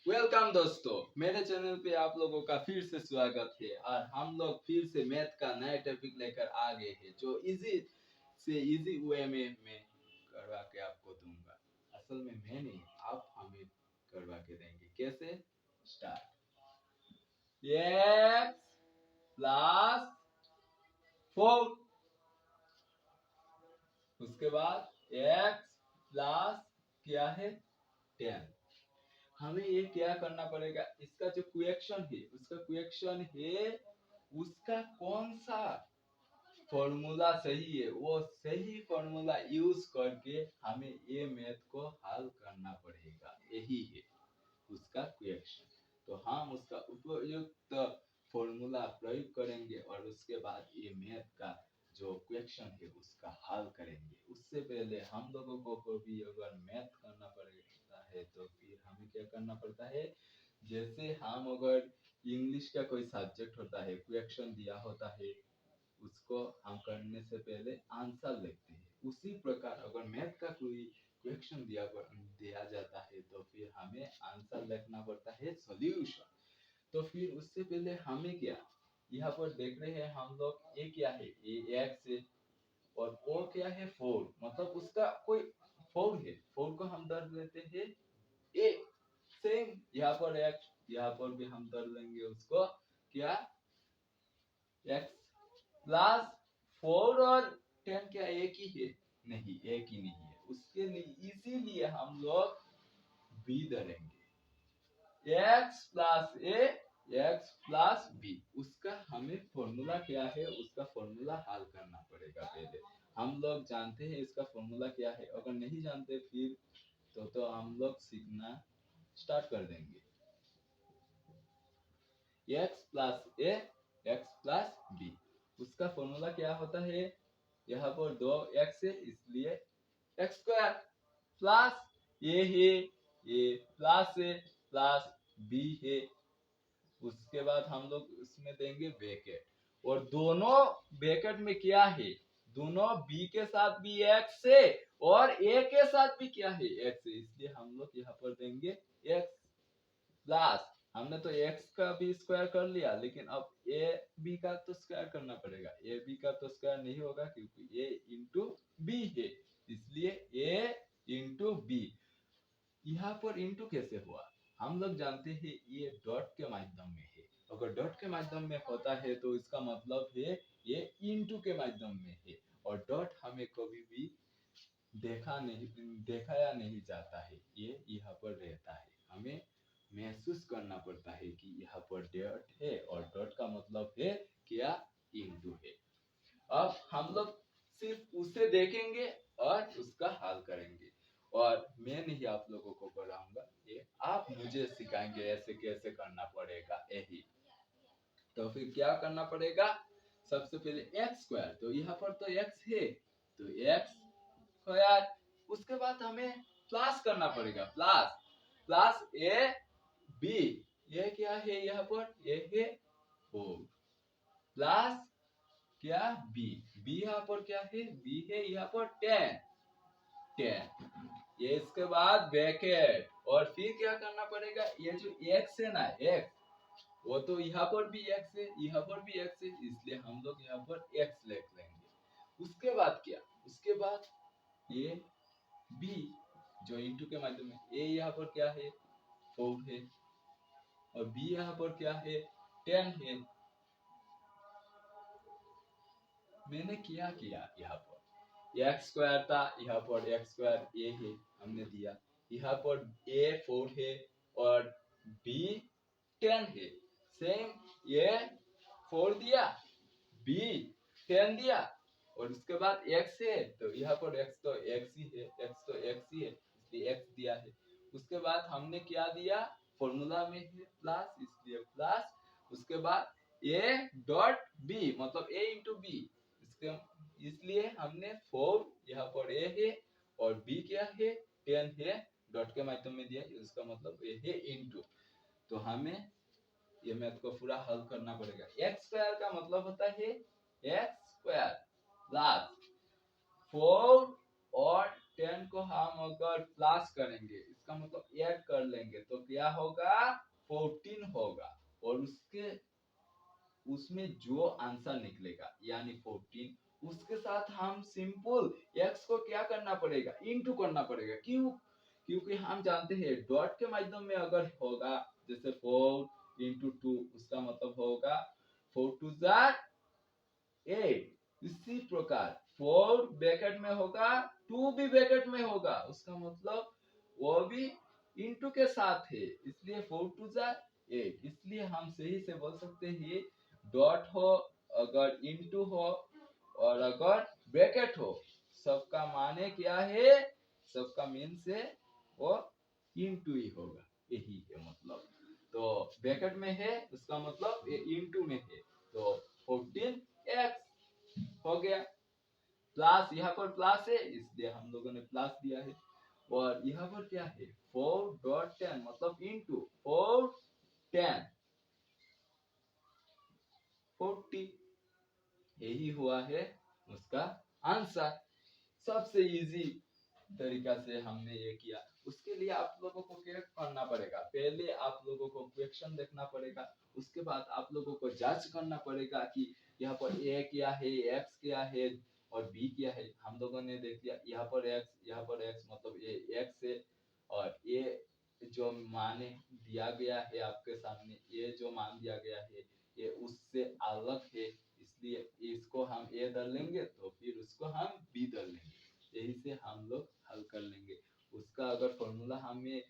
Welcome दोस्तों, मेरे channel पे आप लोगों का फिर से स्वागत है। और हम लोग फिर से मैथ का नया टॉपिक लेकर आ गए हैं जो इजी से इजी वे में मैं करवा के आपको दूंगा। असल में मैं नहीं, आप हमें करवा के देंगे। कैसे? स्टार्ट। x प्लस 4, उसके बाद x प्लस क्या है 10। हमें ये क्या करना पड़ेगा, इसका जो क्वेश्चन है उसका क्वेश्चन है उसका कौन सा फॉर्मूला सही है, वो सही फॉर्मूला यूज करके हमें ये मैथ को हल करना पड़ेगा। यही है उसका क्वेश्चन। तो हम उसका उपयुक्त फॉर्मूला प्रयोग करेंगे और उसके बाद ये मैथ का जो क्वेश्चन है उसका हल करेंगे। उससे पहले हम लोगों को भी अगर मैथ करना पड़ता है तो फिर हमें क्या करना पड़ता है, जैसे हम अगर इंग्लिश का कोई सब्जेक्ट होता है, क्वेश्चन दिया होता है, उसको हम करने से पहले आंसर लिखते हैं। उसी प्रकार अगर मैथ का कोई क्वेश्चन दिया जाता है तो फिर हमें आंसर लिखना पड़ता है, सॉल्यूशन। तो फिर उससे पहले हमें क्या, यहाँ पर देख रहे हैं हम लोग, ये क्या है, ये एक्स है और वो क्या है 4, मतलब उसका कोई 4 है। 4 को हम दर्ज लेते हैं ए। सेम यहाँ पर एक्स, यहाँ पर भी हम दर्ज लेंगे उसको क्या, एक्स प्लस 4 और 10 क्या एक ही है? नहीं, एक ही नहीं है। उसके लिए इसीलिए हम लोग बी धरेंगे। x प्लस ए, एक्स प्लस बी, उसका हमें फॉर्मूला क्या है, उसका फॉर्मूला हल करना पड़ेगा। पहले हम लोग जानते हैं इसका फॉर्मूला क्या है, अगर नहीं जानते फिर तो हम लोग सीखना स्टार्ट कर देंगे। x प्लस ए, एक्स प्लस बी, उसका फॉर्मूला क्या होता है, यहाँ पर 2x है इसलिए एक्स स्क्वायर प्लस ए है, ये प्लस है, प्लस बी है। उसके बाद हम लोग इसमें देंगे ब्रैकेट, और दोनों ब्रैकेट में क्या है, दोनों b के साथ भी x है और a के साथ भी क्या है, x है, इसलिए हम लोग यहाँ पर देंगे x प्लस, हमने तो x का भी स्क्वायर कर लिया, लेकिन अब ए बी का तो स्क्वायर करना पड़ेगा। ए बी का तो स्क्वायर नहीं होगा क्योंकि a इंटू बी है, इसलिए a इंटू बी। यहाँ पर इंटू कैसे हुआ, हम लोग जानते हैं ये डॉट के माध्यम में है। अगर डॉट के माध्यम में होता है तो इसका मतलब है ये इंटू के माध्यम में है, और डॉट हमें कभी भी दिखाया नहीं जाता है, ये यहाँ पर रहता है। हमें महसूस करना पड़ता है कि यहाँ पर डॉट है और डॉट का मतलब है क्या, इंटू है। अब हम लोग सिर्फ उसे देखेंगे और उसका हल करेंगे, और मैं नहीं आप लोगों को कराऊंगा, ये आप मुझे सिखाएंगे ऐसे कैसे करना पड़ेगा। यही तो फिर क्या करना पड़ेगा, सबसे पहले एक्स स्क्वायर, तो यहाँ पर तो एक्स है तो एक्स स्क्वायर, उसके बाद हमें प्लस करना पड़ेगा, प्लस प्लस ए बी, ये क्या है यहाँ पर, ये है 4 प्लस क्या बी, बी यहाँ पर क्या है, बी है यहाँ पर 10 ये, इसके बाद ब्रैकेट, और फिर क्या करना पड़ेगा, ये जो एक्स है ना, एक्स वो तो यहाँ पर भी एक्स है, यहाँ पर भी एक्स है, इसलिए हम लोग यहाँ पर एक्स लिख लेंगे। उसके बाद क्या, उसके बाद ये बी जो इंटू के माध्यम में, ए यहाँ पर क्या है 4 है और बी यहाँ पर क्या है 10 है। मैंने क्या किया, यहाँ पर एक्स स्क्वायर था, यहाँ पर एक्स स्क्वायर ए है हमने दिया, यहाँ पर ए 4 है और बी 10 है। सेम ये 4 दिया, बी 10 दिया, और उसके बाद x है तो यहाँ पर x तो x ही है, x तो x ही है इसलिए x दिया है। उसके बाद हमने क्या दिया, फॉर्मूला में है प्लस इसलिए प्लस, उसके बाद a डॉट b मतलब a इंटू बी, इसके इसलिए हमने 4 यहाँ पर a है और b क्या है 10 है, डॉट के माध्यम में दिया, इसका मतलब a है इंटू। तो हमें ये मैथ को पूरा हल करना पड़ेगा। एक्स स्क्वायर का मतलब होता है एक्स स्क्वायर प्लस 4 और 10 को हम अगर प्लस करेंगे, इसका मतलब ऐड कर लेंगे तो क्या होगा 14 होगा, और उसमें जो आंसर निकलेगा यानी 14 उसके साथ हम सिंपल x को क्या करना पड़ेगा इनटू करना पड़ेगा। क्यों? क्योंकि हम जानते हैं डॉट के माध्यम में अगर होगा जैसे 4 इंटू 2 उसका मतलब होगा 4 टू जार 8। इसी प्रकार 4 ब्रैकेट में होगा 2 भी ब्रैकेट में होगा, उसका मतलब वो भी इंटू के साथ है, इसलिए 4 टू जार 8। इसलिए हम सही से बोल सकते हैं डॉट हो अगर इंटू हो और अगर ब्रैकेट हो सबका माने क्या है, सबका मीन से वो इंटू ही होगा, यही है मतलब। तो ब्रैकेट में है उसका मतलब ये इंटू में है, तो 14x हो गया। प्लस यहाँ पर प्लस है इसलिए हम लोगों ने प्लस दिया है, और यहाँ पर क्या है 4.10 मतलब इंटू 4 10 40, यही हुआ है उसका आंसर। सबसे इजी तरीका से हमने ये किया। उसके लिए आप लोगों को क्या करना पड़ेगा, पहले आप लोगों को क्वेश्चन देखना पड़ेगा, उसके बाद आप लोगों को जांच करना पड़ेगा कि यहाँ पर ए क्या है, एक्स क्या है और बी क्या है। हम लोगों ने देख लिया यहाँ पर एक्स मतलब ये एक्स है, और ये जो मान दिया गया है आपके सामने, ये जो मान दिया गया है ये उससे अलग है, इसलिए इसको हम ए धर लेंगे तो फिर उसको हम बी धर लेंगे, यही से हम लोग हल कर लेंगे। उसका अगर फॉर्मूला हमें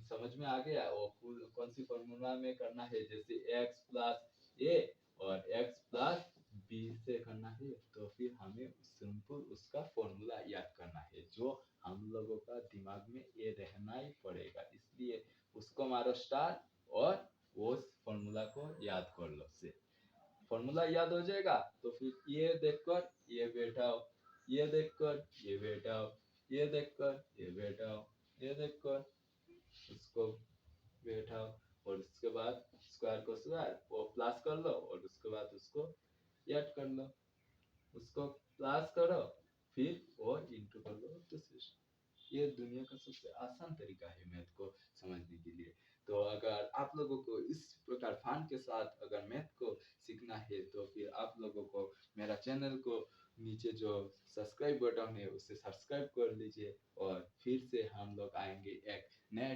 समझ में आ गया वो कौन सी फॉर्मूला में करना है, जैसे x प्लस ए और x प्लस बी से करना है, तो फिर हमें सिंपल उसका फॉर्मूला याद करना है जो हम लोगों का दिमाग में ये रहना ही पड़ेगा। इसलिए उसको मारो स्टार और उस फॉर्मूला को याद कर लो। से फॉर्मूला याद हो जाएगा तो फिर ये देखकर ये बैठाओ, ये देखकर ये बैठाओ, ये देखकर ये बैठाओ, ये देखकर उसको बैठाओ, और उसके बाद स्क्वायर को स्क्वायर वो प्लस कर लो और उसके बाद उसको ऐड कर लो, उसको प्लस करो फिर वो इंटू कर लो। तो ये दुनिया का सबसे आसान तरीका है मैथ को समझने के लिए। तो अगर आप लोगों को इस प्रकार फन के साथ अगर मैथ को सीखना है तो फिर आप लोगों को मेरा चैनल को नीचे जो सब्सक्राइब बटन है उसे सब्सक्राइब कर लीजिए, और फिर से हम लोग आएंगे एक नए